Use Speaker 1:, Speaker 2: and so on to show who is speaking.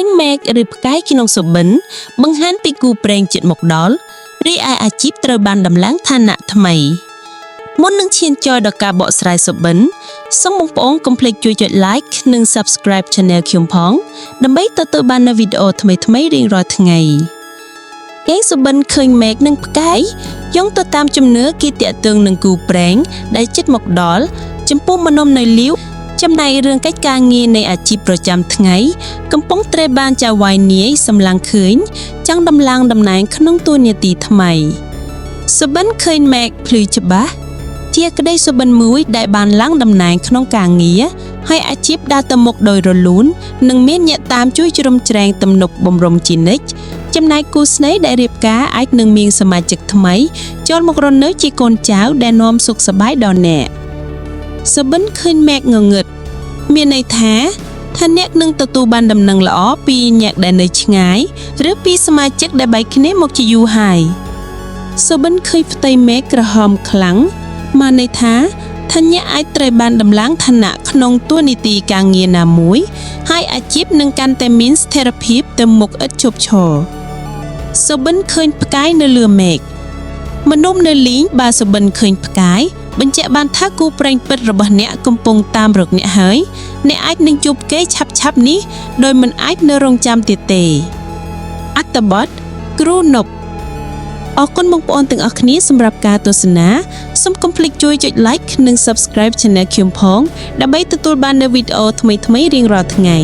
Speaker 1: ញមេឃឬផ្កាយក្នុងសុបិនបង្ហាញពីគូព្រេងចិត្តមកដល់រីឯអាជីពត្រូវបានដំឡើងឋានៈថ្មីមុននឹងឈានចូលដល់ការបកស្រាយសុបិនសូមបងប្អូនកុំភ្លេចជួយចុច like និង subscribe channel ខ្ញុំផងដើម្បីទទួលបាននូវវីដេអូថ្មីៗរៀងរាល់ថ្ងៃគេសុបិនឃើញមេឃនិងផ្កាយយោងទៅតាមជំនឿគេតាក់ទងនឹងគូព្រេងដែលជិតមកដល់ចំពោះមនោមនៅលាវចំណែករឿងកិច្ចការងារនៃអាជីពប្រចាំថ្ងៃកំពុងត្រូវបានចៅហ្វាយនាយសម្លឹងឃើញចង់ដំឡើងតំណែងក្នុងតួនាទីថ្មីសុបិនឃើញមេឃភ្លឺច្បាស់ជាក្តីសុបិនមួយដែលបានឡើងតំណែងក្នុងការងារហើយអាជីពដើរទៅមុខដោយរលូននិងមានអ្នកតាមជួយជ្រោមជ្រែងទំនប់បំរុងជានិច្ចចំណែកគូស្នេហ៍ដែលរៀបការអាចនឹងមានសមាជិកថ្មីចូលមករស់នៅជាកូនចៅដែលនាំសុខសប្បាយដល់អ្នកសុបិនឃើញមេឃងងឹតមានន័យថាអ្នកនឹងទទួលបានដំណឹងល្អពីអ្នកដែលនៅឆ្ងាយឬពីសមាជិកដែលបែកគ្នាមកជាយូរហើយសុបិនឃើញផ្ទៃមេឃក្រហមខ្លាំងមានន័យថាអ្នកអាចត្រូវបានដំឡើងឋានៈក្នុងតួនាទីការងារណាមួយហើយអាជីពនឹងកាន់តែមានស្ថិរភាពទៅមុខឥតឈប់ឈរសុបិនឃើញផ្កាយនៅលើមេឃមនុស្សនៅលីងបើសុបិនឃើញផ្កាយបញ្ជាក់បានថាគូព្រេងពិតរបស់អ្នកកំពុងតាមរកអ្នកហើយអ្នកអាចនឹងជួបគេឆាប់នេះដោយមិនអាចនៅរងចាំទៀតទេអត្ថបទគ្រូនប់អរគុណបងប្អូនទាំងអស់គ្នាសម្រាប់ការទស្សនាសូមកុំភ្លេចជួយចុច like និង subscribe channel ខ្ញុំផងដើម្បីទទួលបាននូវវីដេអូថ្មីៗរៀងរាល់ថ្ងៃ